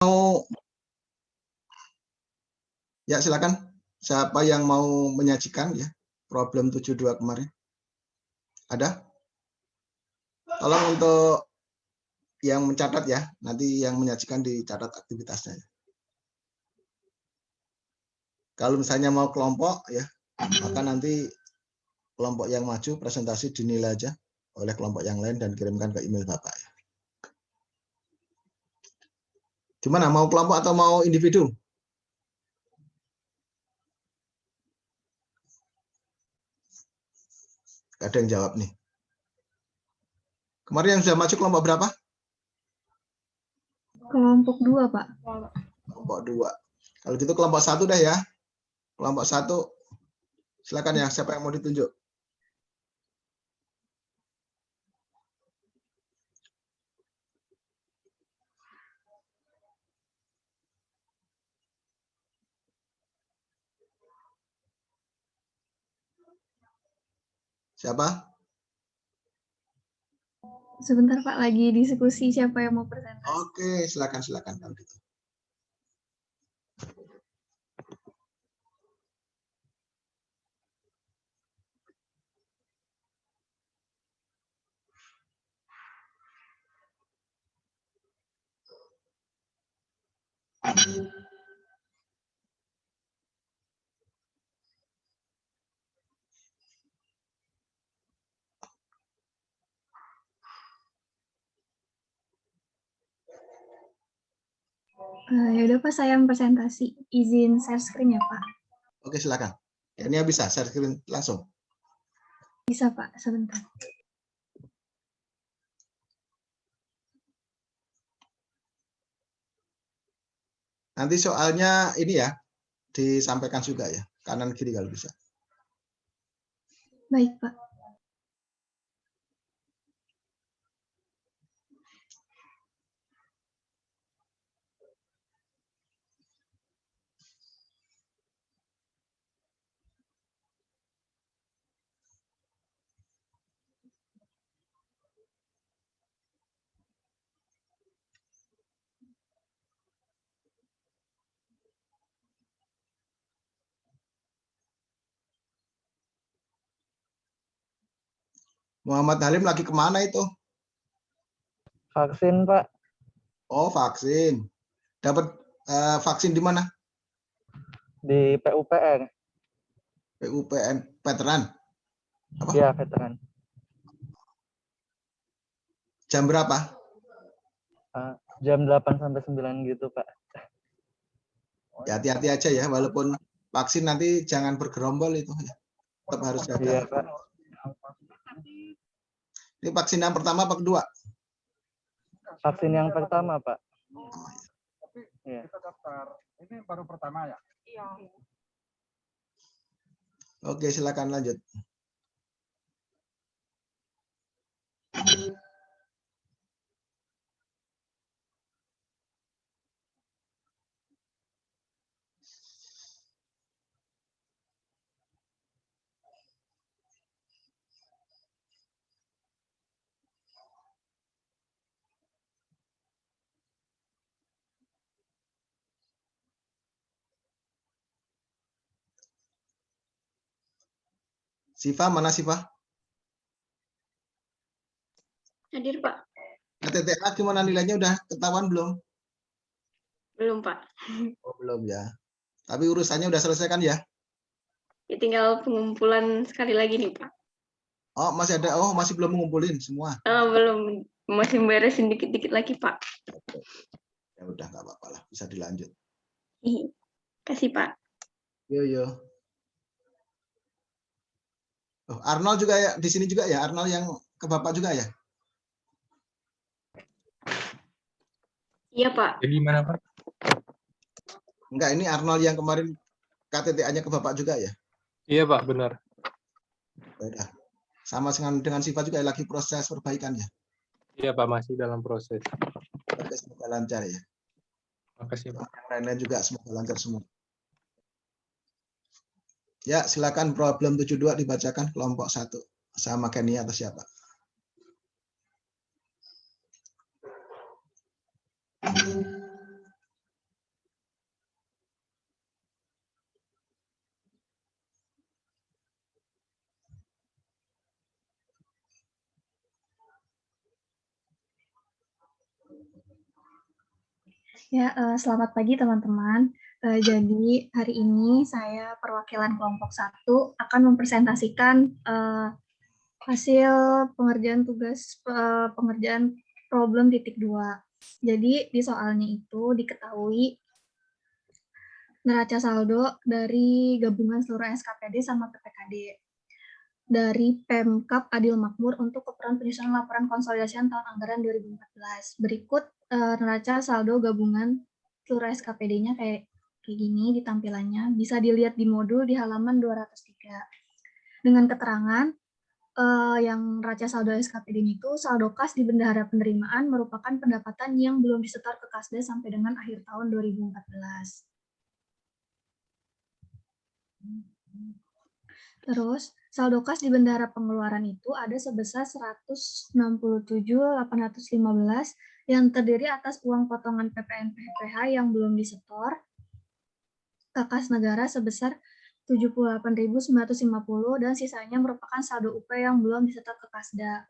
Mau ya silakan. Siapa yang mau menyajikan ya problem 72 kemarin? Ada? Tolong untuk yang mencatat ya, nanti yang menyajikan dicatat aktivitasnya. Kalau misalnya mau kelompok ya, maka nanti kelompok yang maju presentasi dinilai aja oleh kelompok yang lain dan kirimkan ke email Bapak ya. Gimana, mau kelompok atau mau individu? Gak ada yang jawab nih. Kemarin yang sudah maju kelompok berapa? Kelompok 2, Pak. Kelompok 2. Kalau gitu kelompok 1 deh ya. Kelompok 1, silakan ya, siapa yang mau ditunjuk? Siapa? Sebentar Pak, lagi diskusi siapa yang mau presentasi. Oke, silakan kalau gitu. Ya udah Pak, saya presentasi. Izin share screen ya Pak. Oke, silakan. Ya, ini bisa share screen langsung. Bisa Pak, sebentar. Nanti soalnya ini ya, disampaikan juga ya, kanan kiri kalau bisa. Baik Pak. Muhammad Halim lagi kemana itu? Vaksin, Pak. Oh, vaksin. Dapat vaksin di mana? Di PUPR. PUPN veteran. Apa? Iya, veteran. Jam berapa? Jam 8 sampai 9 gitu, Pak. Ya, hati-hati aja ya, walaupun vaksin nanti jangan bergerombol itu ya. Tetap harus jaga. Iya, Pak. Ini vaksin yang pertama apa kedua? Vaksin yang pertama, Pak. Oh, Iya. Kita daftar. Ini baru pertama ya? Iya. Oke, silakan lanjut. Siva, mana Siva? Hadir, Pak. KTTA gimana nilainya, udah ketahuan belum? Belum, Pak. Oh, belum ya. Tapi urusannya udah selesai kan ya? Ya, tinggal pengumpulan sekali lagi nih, Pak. Oh, masih ada. Oh, masih belum mengumpulin semua. Belum. Masih beresin dikit-dikit lagi, Pak. Ya udah, nggak apa-apa lah. Bisa dilanjut. Kasih, Pak. Yo. Oh, Arnold juga ya di sini juga ya? Arnold yang ke Bapak juga ya? Iya, Pak. Jadi gimana, Pak? Enggak, ini Arnold yang kemarin KTTA-nya ke Bapak juga ya? Iya, Pak, benar. Udah. Sama dengan Siva juga lagi proses perbaikan ya? Iya, Pak, masih dalam proses. Oke, semoga lancar ya. Makasih, Pak. Yang lainnya juga semoga lancar semua. Ya, silakan problem 72 dibacakan kelompok 1. Sama Kenia atau siapa? Ya, selamat pagi teman-teman. Jadi hari ini saya perwakilan kelompok 1 akan mempresentasikan hasil pengerjaan tugas pengerjaan problem titik 2. Jadi di soalnya itu diketahui neraca saldo dari gabungan seluruh SKPD sama PPKD dari Pemkab Adil Makmur untuk keperluan penyusunan laporan konsolidasian tahun anggaran 2014. Berikut neraca saldo gabungan seluruh SKPD-nya kayak gini di tampilannya. Bisa dilihat di modul di halaman 203. Dengan keterangan yang neraca saldo SKPD itu saldo kas di bendahara penerimaan merupakan pendapatan yang belum disetor ke Kasda sampai dengan akhir tahun 2014. Terus, saldo kas di bendahara pengeluaran itu ada sebesar 167.815 yang terdiri atas uang potongan PPN PPH yang belum disetor ke kas negara sebesar 78.950 dan sisanya merupakan saldo UP yang belum disetor ke Kasda.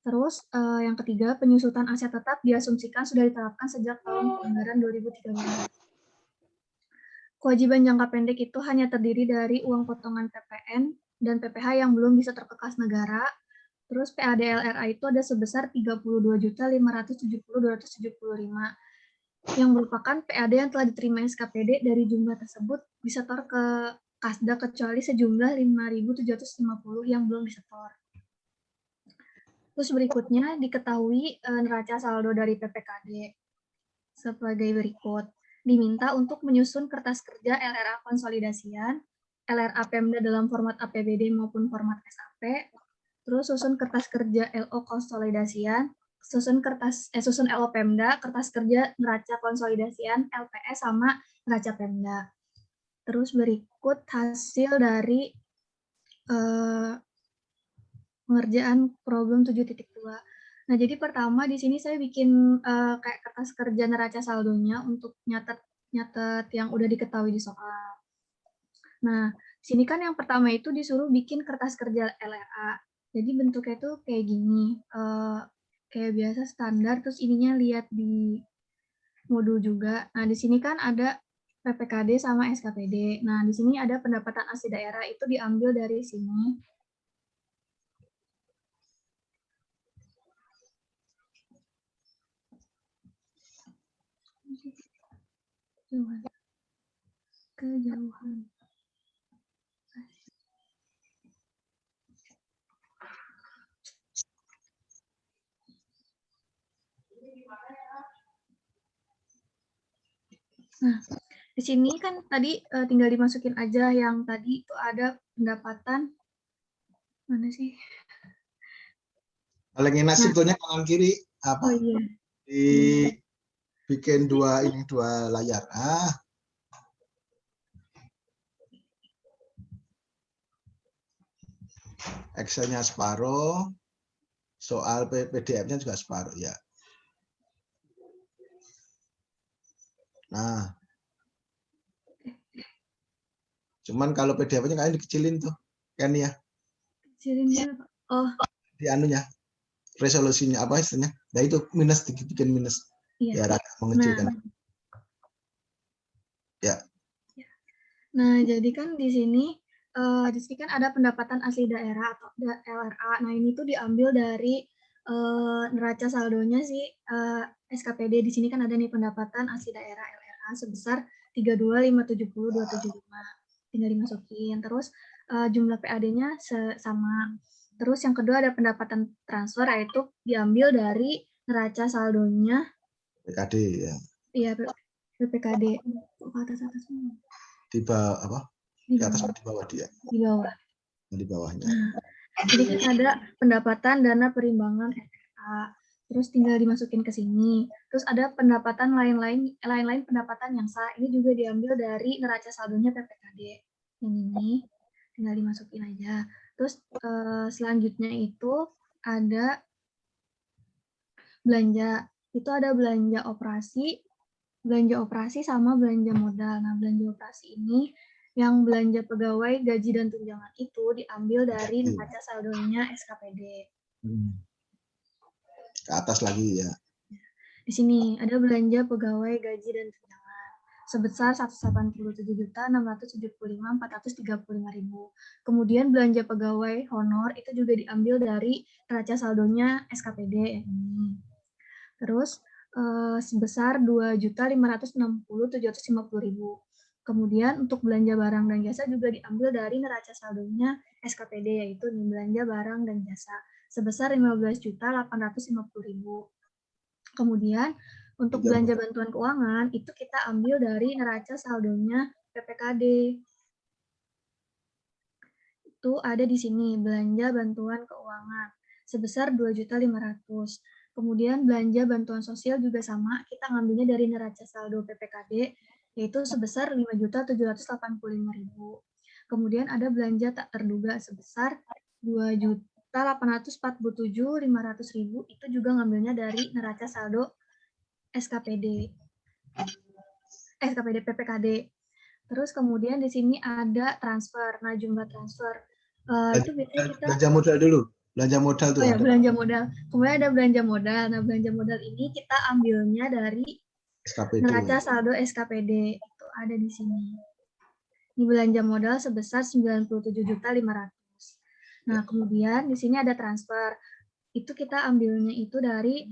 Terus, yang ketiga, penyusutan aset tetap diasumsikan sudah diterapkan sejak tahun anggaran 2013. Kewajiban jangka pendek itu hanya terdiri dari uang potongan PPN dan PPH yang belum disetor ke kas negara. Terus PAD-LRA itu ada sebesar 32.570.275 yang merupakan PAD yang telah diterima SKPD dari jumlah tersebut disetor ke Kasda kecuali sejumlah 5.750 yang belum disetor. Terus berikutnya diketahui neraca saldo dari PPKD sebagai berikut. Diminta untuk menyusun kertas kerja LRA konsolidasian, LRA Pemda dalam format APBD maupun format SAP, terus susun kertas kerja LO konsolidasian, susun LO Pemda, kertas kerja neraca konsolidasian, LPS sama neraca Pemda. Terus berikut hasil dari pengerjaan problem 7.2. Nah, jadi pertama di sini saya bikin kayak kertas kerja neraca saldonya untuk nyatet yang udah diketahui di soal. Nah, di sini kan yang pertama itu disuruh bikin kertas kerja LRA. Jadi bentuknya itu kayak gini, kayak biasa standar, terus ininya lihat di modul juga. Nah, di sini kan ada PPKD sama SKPD. Nah, di sini ada pendapatan asli daerah itu diambil dari sini. Kejauhan. Nah, di sini kan tadi tinggal dimasukin aja yang tadi itu ada pendapatan mana sih? Paling enak sebetulnya kanan kiri apa? Oh iya. Bikin dua layar. Excel-nya separuh, soal PDF-nya juga separuh ya. Nah, cuman kalau PDF-nya kalian dikecilin tuh, kan ya? Kecilin ya, Pak. Oh. Di anunya, resolusinya apa istilahnya? Nah itu minus, bikin minus. Iya. Biar agak mengecilkan. Nah. Ya. Nah, jadi kan di sini kan ada pendapatan asli daerah atau LRA. Nah, ini tuh diambil dari neraca saldonya sih SKPD. Di sini kan ada nih pendapatan asli daerah LRA sebesar 32.570.275. Tinggal dimasukin. Terus jumlah PAD-nya sama. Terus yang kedua ada pendapatan transfer, yaitu diambil dari neraca saldonya PKD ya. Iya, PPKD. Atas semua. Di bawah apa? Di atas atau di bawah dia? Di bawah. Di bawahnya. Jadi kan ada pendapatan dana perimbangan FRA. Terus tinggal dimasukin ke sini. Terus ada pendapatan lain-lain pendapatan yang sah. Ini juga diambil dari neraca saldonya PPKD. Yang ini tinggal dimasukin aja. Terus selanjutnya itu ada belanja. Itu ada belanja operasi sama belanja modal. Nah, belanja operasi ini yang belanja pegawai, gaji, dan tunjangan itu diambil dari neraca saldonya SKPD. Ke atas lagi ya. Di sini ada belanja pegawai gaji dan tunjangan sebesar 187.675.435.000. Kemudian belanja pegawai honor itu juga diambil dari neraca saldonya SKPD ini. Terus sebesar 2.560.750.000. Kemudian untuk belanja barang dan jasa juga diambil dari neraca saldonya SKPD, yaitu belanja barang dan jasa sebesar 15.850.000. Kemudian untuk belanja bantuan keuangan itu kita ambil dari neraca saldonya PPKD. Itu ada di sini belanja bantuan keuangan sebesar 2.500.000. Kemudian belanja bantuan sosial juga sama, kita ngambilnya dari neraca saldo PPKD yaitu sebesar 5.785.000. Kemudian ada belanja tak terduga sebesar 2.847.500.000, itu juga ngambilnya dari neraca saldo SKPD PPKD. Terus kemudian di sini ada transfer. Nah, jumlah transfer itu biasanya kita belanja modal dulu. Belanja modal tuh. Oh ya, belanja modal. Kemudian ada belanja modal. Nah, belanja modal ini kita ambilnya dari SKPD. neraca saldo SKPD. Itu ada di sini. Ini belanja modal sebesar 97.500.000. Nah, kemudian di sini ada transfer. Itu kita ambilnya itu dari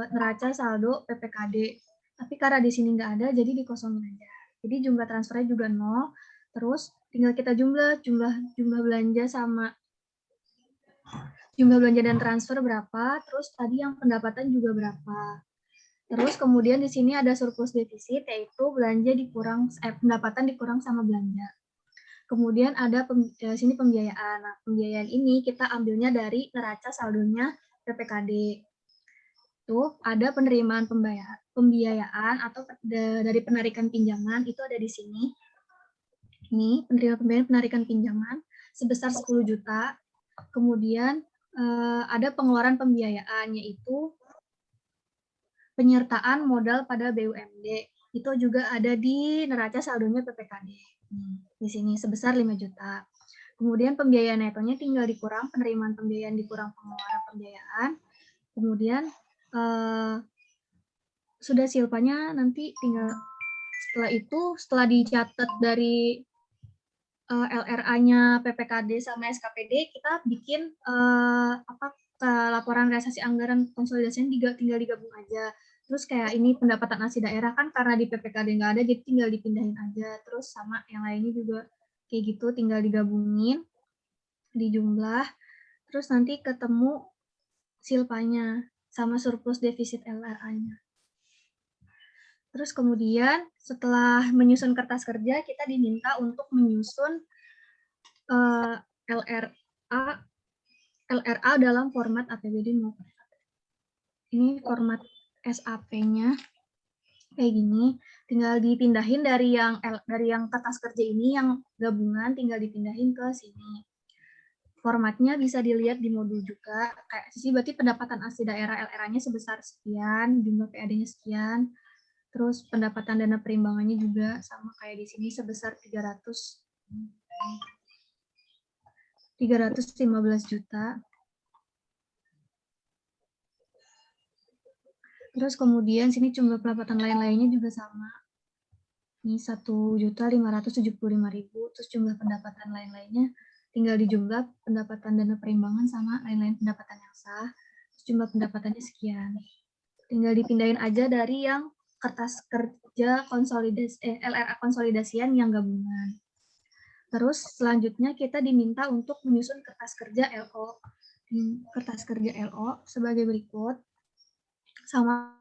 neraca saldo PPKD. Tapi karena di sini nggak ada, jadi dikosongin aja. Jadi jumlah transfernya juga 0. Terus tinggal kita jumlah belanja sama jumlah belanja dan transfer berapa. Terus tadi yang pendapatan juga berapa. Terus kemudian di sini ada surplus defisit, yaitu belanja dikurang pendapatan dikurang sama belanja. Kemudian ada sini pembiayaan. Nah, pembiayaan ini kita ambilnya dari neraca saldonya PPKD. Tuh ada penerimaan pembiayaan atau dari penarikan pinjaman itu ada di sini. Ini penerimaan penarikan pinjaman sebesar 10 juta. Kemudian ada pengeluaran pembiayaan yaitu penyertaan modal pada BUMD. Itu juga ada di neraca saldonya PPKD. Di sini sebesar 5 juta. Kemudian pembiayaan netonya tinggal dikurang penerimaan pembiayaan dikurang pengeluaran pembiayaan. Kemudian sudah silpanya nanti tinggal setelah dicatat dari LRA-nya PPKD sama SKPD, kita bikin laporan realisasi anggaran konsolidasinya tinggal digabung aja. Terus kayak ini pendapatan asli daerah kan karena di PPKD nggak ada, jadi tinggal dipindahin aja. Terus sama yang lainnya juga kayak gitu, tinggal digabungin, dijumlah, terus nanti ketemu silpanya sama surplus defisit LRA-nya. Terus kemudian setelah menyusun kertas kerja, kita diminta untuk menyusun LRA dalam format APBD maupun ini format SAP-nya kayak gini, tinggal dipindahin dari yang kertas kerja ini yang gabungan tinggal dipindahin ke sini. Formatnya bisa dilihat di modul juga. Kayak sisi berarti pendapatan asli daerah LRA-nya sebesar sekian, jumlah PAD-nya sekian. Terus pendapatan dana perimbangannya juga sama kayak di sini sebesar 315 juta. Terus kemudian sini jumlah pendapatan lain-lainnya juga sama. Ini 1.575.000. Terus jumlah pendapatan lain-lainnya tinggal dijumlah pendapatan dana perimbangan sama lain-lain pendapatan yang sah. Terus jumlah pendapatannya sekian. Tinggal dipindahin aja dari yang kertas kerja konsolidasi LRA konsolidasian yang gabungan. Terus selanjutnya kita diminta untuk menyusun kertas kerja LO. Kertas kerja LO sebagai berikut. Sama